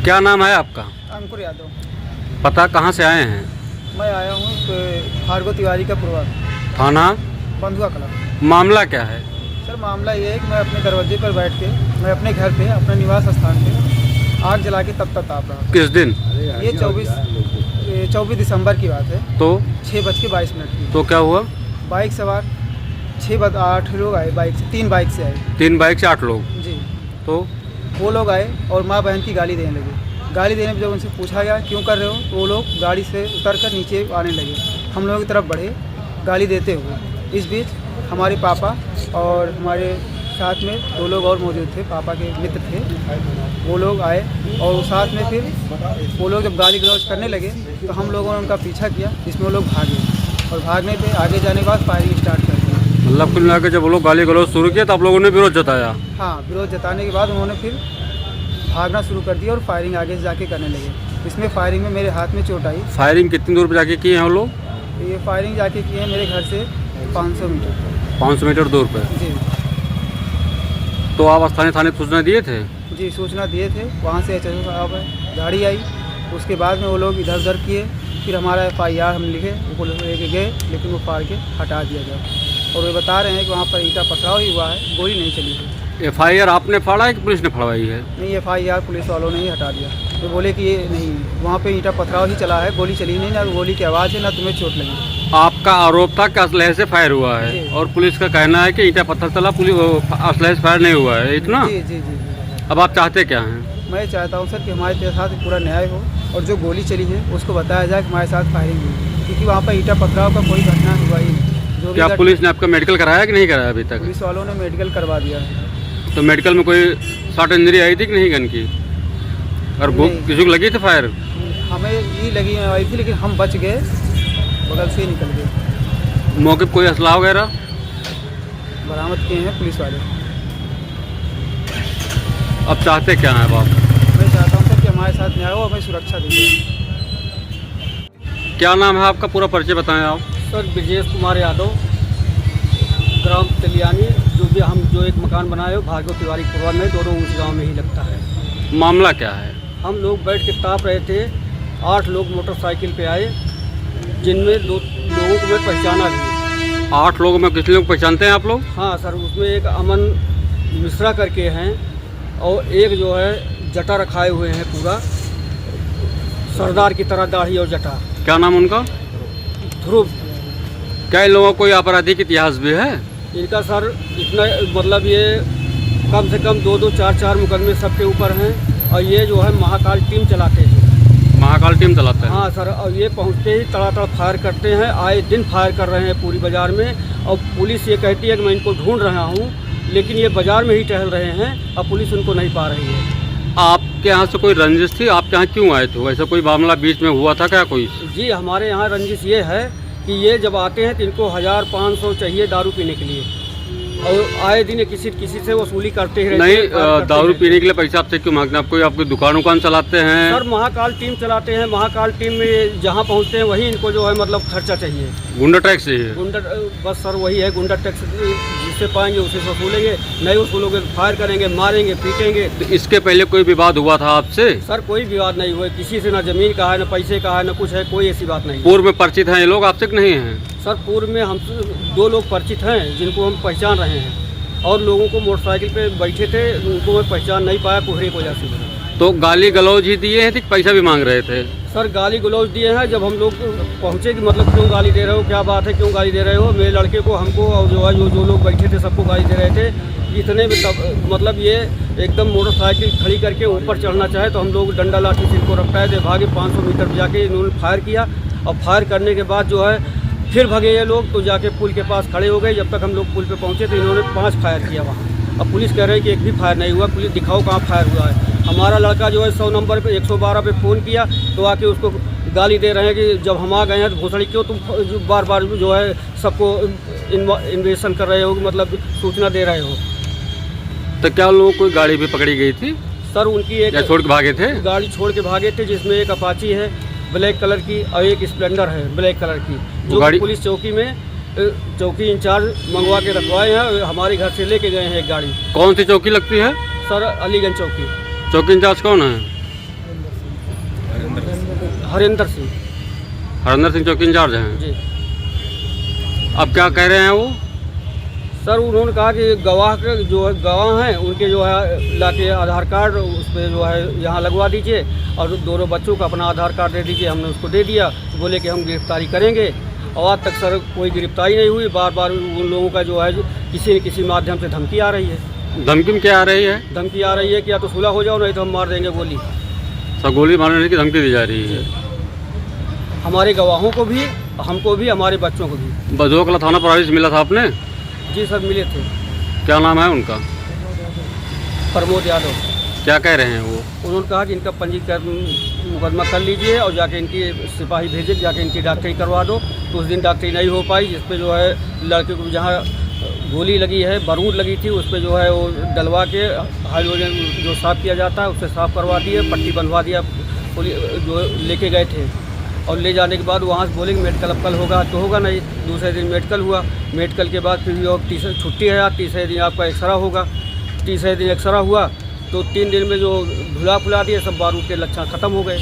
क्या नाम है आपका? अंकुर यादव। पता कहाँ से आए हैं? मैं आया हूँ भार्गव तिवारी का पूर्वा, थाना बंधुआ कला। मामला क्या है? सर मामला ये है कि मैं अपने दरवाजे पर बैठ के मैं अपने घर पे अपने निवास स्थान पे आग जला के तब तक ताप रहा था। किस दिन? ये 24 दिसंबर की बात है। तो 6:22 की। तो क्या हुआ? बाइक सवार 8 लोग आए, बाइक से 3 बाइक से आए। 3 बाइक से 8 लोग। जी। तो वो लोग आए और माँ बहन की गाली देने लगे। गाली देने पर जब उनसे पूछा गया क्यों कर रहे हो, तो वो लोग गाड़ी से उतर कर नीचे आने लगे। हम लोगों की तरफ बढ़े गाली देते हुए। इस बीच हमारे पापा और हमारे साथ में 2 लोग और मौजूद थे, पापा के मित्र थे। वो लोग आए और साथ में फिर वो लोग जब गाली गलौज करने लगे तो हम लोगों ने उनका पीछा किया, जिसमें वो लोग भागे और भागने पे आगे जाने के बाद फायरिंग स्टार्ट कर दी। मतलब कुल मिला के जब वो लोग गाली गलौज शुरू किया तो आप लोगों ने विरोध जताया? हाँ, विरोध जताने के बाद उन्होंने फिर भागना शुरू कर दिया और फायरिंग आगे से जाके करने लगे। इसमें फायरिंग में मेरे हाथ में चोट आई। फायरिंग कितनी दूर पर जाके किए हैं वो लोग? ये फायरिंग जाके की है मेरे घर से 500 मीटर। 500 मीटर दूर पर? जी। तो आप स्थानीय थाने सूचना दिए थे? जी, सूचना दिए थे। वहाँ से एचओ साहब गाड़ी आई, उसके बाद में वो लोग इधर उधर किए। फिर हमारा FIR हम लिखे, वो लेके गए, लेकिन वो फाड़ के हटा दिया गया। और वे बता रहे हैं कि वहाँ पर ईंटा पथराव ही हुआ है, गोली नहीं चली है। FIR आपने फाड़ा है कि पुलिस ने फड़वाई है? नहीं, FIR पुलिस वालों ने ही हटा दिया। तो बोले कि ये नहीं, वहाँ पे ईंटा पथराव ही चला है, गोली चली नहीं, ना गोली की आवाज़ है ना तुम्हें चोट लगी। आपका आरोप था कि असलहे से फायर हुआ है और पुलिस का कहना है कि ईंटा पत्थर चला, पुलिस असलहे से फायर नहीं हुआ है, इतना? जी जी जी जी। अब आप चाहते क्या हैं? मैं चाहता हूँ सर कि हमारे साथ पूरा न्याय हो और जो गोली चली है उसको बताया जाए कि हमारे साथ फायरिंग हुई, क्योंकि वहाँ पर ईंटा पथराव का कोई घटना हुआ ही नहीं। जो क्या पुलिस ने आपका मेडिकल कराया कि नहीं कराया अभी तक? पुलिस वालों ने मेडिकल करवा दिया है। तो मेडिकल में कोई शॉर्ट इंजरी आई थी कि नहीं गन की? और किसी को लगी थी फायर? हमें ये लगी आई थी, लेकिन हम बच गए, बगल से ही निकल गए। मौके पर कोई असला वगैरह बरामद किए हैं पुलिस वाले। अब चाहते क्या हैं अब आप? मैं चाहता हूँ सर कि हमारे साथ न्याय हो, हमें सुरक्षा दीजिए। क्या नाम है आपका? पूरा परिचय बताएं आप। सर ब्रजेश कुमार यादव, ग्राम तेलियानी, जो एक मकान बनाए हो भार्गव तिवारी पूर्वा में, दोनों उस गाँव में ही लगता है। मामला क्या है? हम लोग बैठ के ताप रहे थे। 8 लोग मोटरसाइकिल पे आए, जिनमें 2 लोगों को मैं पहचाना भी। 8 लोगों में कितने लोग पहचानते हैं आप लोग? हाँ सर, उसमें एक अमन मिश्रा करके हैं और एक जो है जटा रखाए हुए हैं, पूरा सरदार की तरह दाढ़ी और जटा। क्या नाम उनका? ध्रुव। क्या इन लोगों को कोई आपराधिक इतिहास भी है? इनका सर इतना मतलब ये कम से कम 2-2, 4-4 मुकदमे सबके ऊपर हैं और ये जो है महाकाल टीम चलाते हैं। महाकाल टीम चलाते हैं? हाँ सर, और ये पहुंचते ही तड़ातड़ फायर करते हैं, आए दिन फायर कर रहे हैं पूरी बाज़ार में। और पुलिस ये कहती है कि मैं इनको ढूंढ रहा हूँ, लेकिन ये बाज़ार में ही टहल रहे हैं और पुलिस उनको नहीं पा रही है। आपके यहाँ से कोई रंजिश थी? आप यहाँ क्यों आए थे? वैसा कोई मामला बीच में हुआ था क्या कोई? जी, हमारे यहाँ रंजिश ये है कि ये जब आते हैं तो इनको 1000-500 चाहिए दारू पीने के लिए, और आए दिन किसी से वसूली करते ही रहते हैं। नहीं, दारू पीने के लिए पैसा आपसे क्यों मांगते हैं? आप कोई आपकी दुकान चलाते हैं? सर महाकाल टीम चलाते हैं, महाकाल टीम में जहाँ पहुँचते हैं वहीं इनको जो है मतलब खर्चा चाहिए। गुंडा टैक्स है? गुंडा बस सर वही है, गुंडा टैक्स जिससे पाएंगे उसे वसूलेंगे, नहीं वसूलोगे फायर करेंगे, मारेंगे, पीटेंगे। तो इसके पहले कोई विवाद हुआ था आपसे? सर कोई विवाद नहीं हुआ किसी से, ना जमीन का है, ना पैसे का है, ना कुछ है, कोई ऐसी बात नहीं। पूर्व में परिचित हैं ये लोग आपसे कि नहीं हैं? सर पूर्व में हम 2 लोग परिचित हैं जिनको हम पहचान रहे हैं, और लोगों को मोटरसाइकिल पे बैठे थे उनको मैं पहचान नहीं पाया कोहरे की वजह से। तो गाली गलौज ही दिए हैं कि पैसा भी मांग रहे थे? सर गाली गलौज दिए हैं। जब हम लोग पहुँचे कि मतलब क्यों गाली दे रहे हो, क्या बात है, क्यों गाली दे रहे हो, मेरे लड़के को, हमको, और जो है जो लोग बैठे थे सबको गाली दे रहे थे। इतने में मतलब ये एकदम मोटरसाइकिल खड़ी करके ऊपर चढ़ना चाहे तो हम लोग डंडा लाठी से इनको रपटाए थे, भागे 500 मीटर जाके इन्होंने फायर किया। और फायर करने के बाद जो है फिर भगे ये लोग, तो जाके पुल के पास खड़े हो गए। जब तक हम लोग पुल पे पहुंचे तो इन्होंने 5 फायर किया वहाँ। अब पुलिस कह रहे हैं कि एक भी फायर नहीं हुआ। पुलिस दिखाओ कहाँ फायर हुआ है। हमारा लड़का जो है 100 नंबर पे 112 पे फ़ोन किया तो आके उसको गाली दे रहे हैं कि जब हम आ गए हैं तो भोसड़ी क्यों तुम बार बार जो है सबको इन्वेस्टिगेशन कर रहे हो, मतलब सूचना दे रहे हो। तो क्या लोगों को कोई गाड़ी भी पकड़ी गई थी? सर उनकी एक छोड़ के भागे थे? गाड़ी छोड़ के भागे थे, जिसमें एक अपाची है ब्लैक कलर की और एक स्प्लेंडर है ब्लैक कलर की, जो गाड़ी पुलिस चौकी में चौकी इंचार्ज मंगवा के रखवाए हैं। हमारे घर से लेके गए हैं एक गाड़ी। कौन सी चौकी लगती है? सर अलीगंज चौकी। चौकी इंचार्ज कौन है? हरिंदर सिंह। हरिंदर सिंह चौकी इंचार्ज हैं। जी अब क्या कह रहे हैं वो? सर, उन्होंने कहा कि गवाह के जो है गवाह हैं उनके जो है लाके आधार कार्ड उस पर जो है यहाँ लगवा दीजिए और दोनों बच्चों का अपना आधार कार्ड दे दीजिए। हमने उसको दे दिया, बोले कि हम गिरफ्तारी करेंगे। और आज तक सर कोई गिरफ्तारी नहीं हुई। बार बार उन लोगों का जो है किसी न किसी माध्यम से धमकी आ रही है। धमकी में क्या आ रही है? धमकी आ रही है कि या तो सुलह हो जाओ, नहीं तो हम मार देंगे गोली। सब गोली मारने की धमकी दी जा रही है हमारे गवाहों को भी, हमको भी, हमारे बच्चों को भी। बजोकला थाना प्रभारी से मिला था आपने? जी सर, मिले थे। क्या नाम है उनका? प्रमोद यादव। क्या कह रहे हैं वो? उन्होंने कहा कि इनका पंजीकरण मुकदमा कर लीजिए और जाके इनकी सिपाही भेजे, जाके इनकी डॉक्टरी करवा दो। तो उस दिन डॉक्टरी नहीं हो पाई, जिस पे जो है लड़के को जहाँ गोली लगी है, बारूद लगी थी, उस पर जो है वो डलवा के हाइड्रोजन जो साफ़ किया जाता है उससे साफ़ करवा दिए, पट्टी बनवा दिया। जो लेके गए थे और ले जाने के बाद वहाँ से बोले कि मेडिकल अब कल होगा, तो होगा नहीं। दूसरे दिन मेडिकल हुआ, मेडिकल के बाद फिर तीसरे छुट्टी है, तीसरे दिन आपका एक्सरा होगा। तीसरे दिन एक्सरा हुआ तो 3 दिन में जो धुला फुला दिए, सब बारूद के लक्षण ख़त्म हो गए।